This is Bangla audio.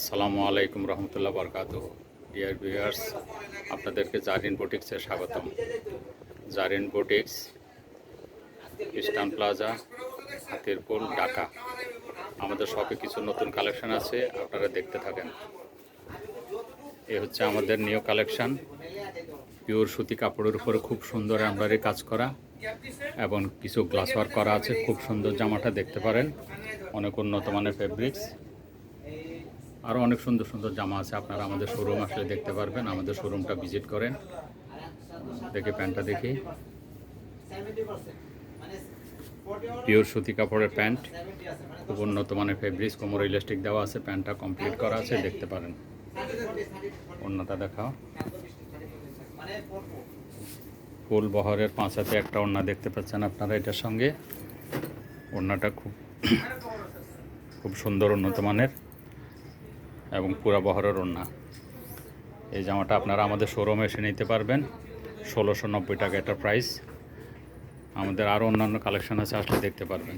আসসালামু আলাইকুম রহমতুল্লাহ বরকাতুহু। ডিয়ার ভিউয়ার্স, আপনাদেরকে জারিন বুটিক্সে স্বাগতম। Zarin boutiques, Eastern Plaza, Hatirpool, Dhaka. আমাদের শপে কিছু নতুন কালেকশন আছে, আপনারা দেখতে থাকেন। এ হচ্ছে আমাদের নিউ কালেকশন। পিওর সুতি কাপড়ের উপরে খুব সুন্দর এমব্রয়ডারি কাজ করা এবং কিছু গ্লাস ওয়ার্ক করা আছে। খুব সুন্দর জামাটা দেখতে পারেন, অনেক উন্নত মানের ফেব্রিক্স। আরও অনেক সুন্দর সুন্দর জামা আছে, আপনারা আমাদের শোরুম আসলে দেখতে পারবেন। আমাদের শোরুমটা ভিজিট করেন। দেখে প্যান্টটা দেখি, পিওর সুতি কাপড়ের প্যান্ট, খুব উন্নত মানের ফেব্রিক্স, কোমর ইলাস্টিক দেওয়া আছে, প্যান্টটা কমপ্লিট করা আছে, দেখতে পারেন। ওড়নাটা দেখাও, ফুল বহরের 5 হাতে একটা ওড়না দেখতে পাচ্ছেন আপনারা। এটার সঙ্গে ওড়নাটা খুব সুন্দর উন্নত মানের এবং পুরা বহরের ওড়না। এই জামাটা আপনারা আমাদের শোরুমে এসে নিতে পারবেন। 1690 টাকা এটা প্রাইস। আমাদের আরও অন্যান্য কালেকশন আছে, আসলে দেখতে পারবেন।